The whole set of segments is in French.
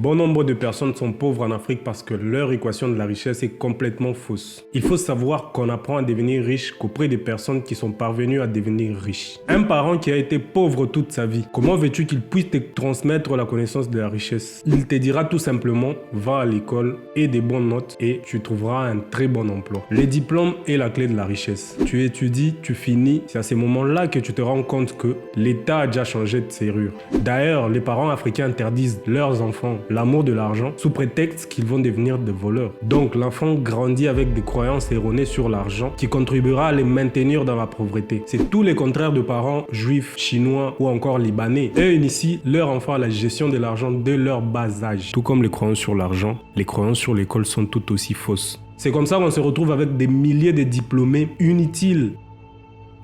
Bon nombre de personnes sont pauvres en Afrique parce que leur équation de la richesse est complètement fausse. Il faut savoir qu'on apprend à devenir riche qu'auprès des personnes qui sont parvenues à devenir riches. Un parent qui a été pauvre toute sa vie, comment veux-tu qu'il puisse te transmettre la connaissance de la richesse? Il te dira tout simplement, va à l'école, aie des bonnes notes et tu trouveras un très bon emploi. Les diplômes est la clé de la richesse. Tu étudies, tu finis, c'est à ces moments-là que tu te rends compte que l'État a déjà changé de serrure. D'ailleurs, les parents africains interdisent leurs enfants l'amour de l'argent sous prétexte qu'ils vont devenir des voleurs. Donc l'enfant grandit avec des croyances erronées sur l'argent qui contribuera à les maintenir dans la pauvreté. C'est tout le contraire de parents juifs, chinois ou encore libanais. Eux initient leur enfant à la gestion de l'argent dès leur bas âge. Tout comme les croyances sur l'argent, les croyances sur l'école sont tout aussi fausses. C'est comme ça qu'on se retrouve avec des milliers de diplômés inutiles.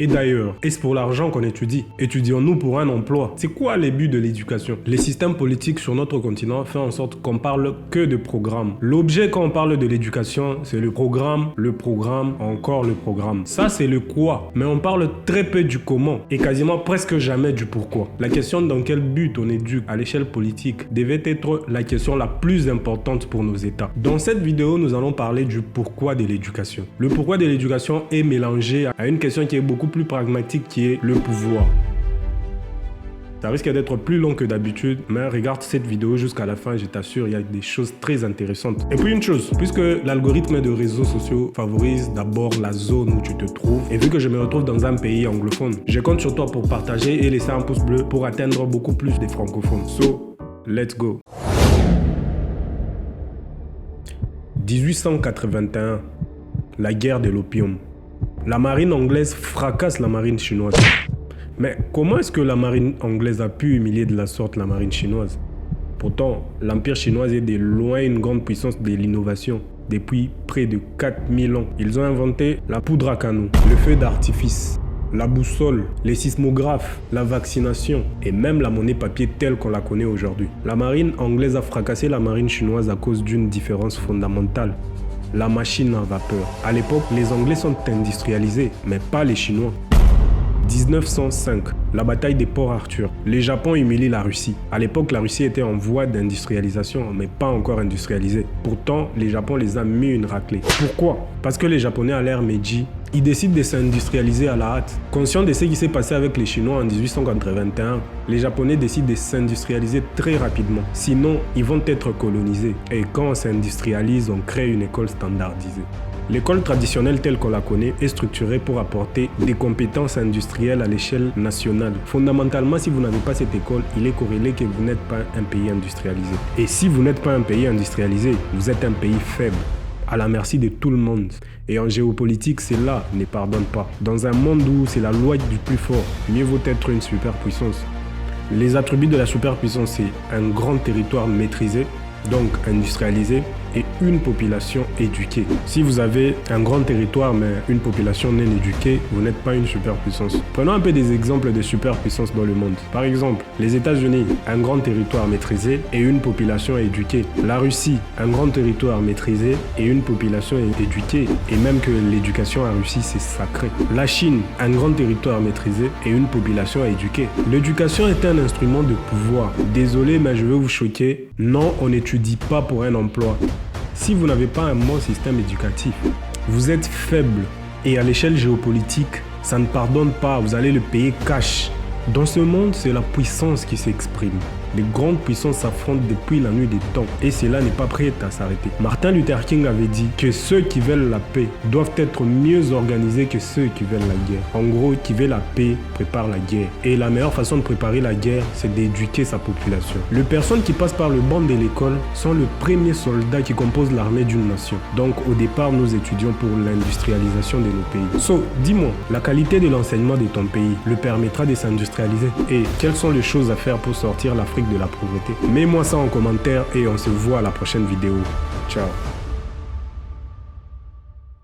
Et d'ailleurs, est-ce pour l'argent qu'on étudie? Étudions-nous pour un emploi? C'est quoi les buts de l'éducation? Les systèmes politiques sur notre continent font en sorte qu'on parle que de programme. L'objet quand on parle de l'éducation, c'est le programme, encore le programme. Ça, c'est le quoi. Mais on parle très peu du comment et quasiment presque jamais du pourquoi. La question dans quel but on éduque à l'échelle politique devait être la question la plus importante pour nos États. Dans cette vidéo, nous allons parler du pourquoi de l'éducation. Le pourquoi de l'éducation est mélangé à une question qui est beaucoup plus pragmatique qui est le pouvoir. Ça risque d'être plus long que d'habitude, mais regarde cette vidéo jusqu'à la fin, je t'assure, il y a des choses très intéressantes. Et puis une chose, puisque l'algorithme de réseaux sociaux favorise d'abord la zone où tu te trouves, et vu que je me retrouve dans un pays anglophone, je compte sur toi pour partager et laisser un pouce bleu pour atteindre beaucoup plus des francophones. So, let's go. 1881, la guerre de l'opium. La marine anglaise fracasse la marine chinoise. Mais comment est-ce que la marine anglaise a pu humilier de la sorte la marine chinoise? Pourtant, l'empire chinois est de loin une grande puissance de l'innovation. Depuis près de 4000 ans, ils ont inventé la poudre à canon, le feu d'artifice, la boussole, les sismographes, la vaccination et même la monnaie papier telle qu'on la connaît aujourd'hui. La marine anglaise a fracassé la marine chinoise à cause d'une différence fondamentale. La machine à vapeur. À l'époque, les Anglais sont industrialisés, mais pas les Chinois. 1905, la bataille des Port Arthur. Les Japon humilient la Russie. À l'époque, la Russie était en voie d'industrialisation, mais pas encore industrialisée. Pourtant, les Japon les a mis une raclée. Pourquoi? Parce que les Japonais à l'ère Meiji, ils décident de s'industrialiser à la hâte. Conscients de ce qui s'est passé avec les Chinois en 1881, les Japonais décident de s'industrialiser très rapidement. Sinon, ils vont être colonisés. Et quand on s'industrialise, on crée une école standardisée. L'école traditionnelle telle qu'on la connaît est structurée pour apporter des compétences industrielles à l'échelle nationale. Fondamentalement, si vous n'avez pas cette école, il est corrélé que vous n'êtes pas un pays industrialisé. Et si vous n'êtes pas un pays industrialisé, vous êtes un pays faible, à la merci de tout le monde. Et en géopolitique, cela ne pardonne pas. Dans un monde où c'est la loi du plus fort, mieux vaut être une superpuissance. Les attributs de la superpuissance, c'est un grand territoire maîtrisé, donc industrialisé, et une population éduquée. Si vous avez un grand territoire mais une population non éduquée, vous n'êtes pas une superpuissance. Prenons un peu des exemples de superpuissances dans le monde. Par exemple, les États-Unis, un grand territoire maîtrisé et une population éduquée. La Russie, un grand territoire maîtrisé et une population éduquée. Et même que l'éducation en Russie, c'est sacré. La Chine, un grand territoire maîtrisé et une population éduquée. L'éducation est un instrument de pouvoir. Désolé, mais je vais vous choquer. Non, on n'étudie pas pour un emploi. Si vous n'avez pas un bon système éducatif, vous êtes faible. Et à l'échelle géopolitique, ça ne pardonne pas, vous allez le payer cash. Dans ce monde, c'est la puissance qui s'exprime. Les grandes puissances s'affrontent depuis la nuit des temps et cela n'est pas prêt à s'arrêter. Martin Luther King avait dit que ceux qui veulent la paix doivent être mieux organisés que ceux qui veulent la guerre. En gros, qui veut la paix prépare la guerre. Et la meilleure façon de préparer la guerre, c'est d'éduquer sa population. Les personnes qui passent par le banc de l'école sont le premier soldat qui compose l'armée d'une nation. Donc au départ, nous étudions pour l'industrialisation de nos pays. So, dis-moi, la qualité de l'enseignement de ton pays le permettra de s'industrialiser? Et quelles sont les choses à faire pour sortir l'Afrique de la pauvreté? Mets-moi ça en commentaire et on se voit à la prochaine vidéo. Ciao.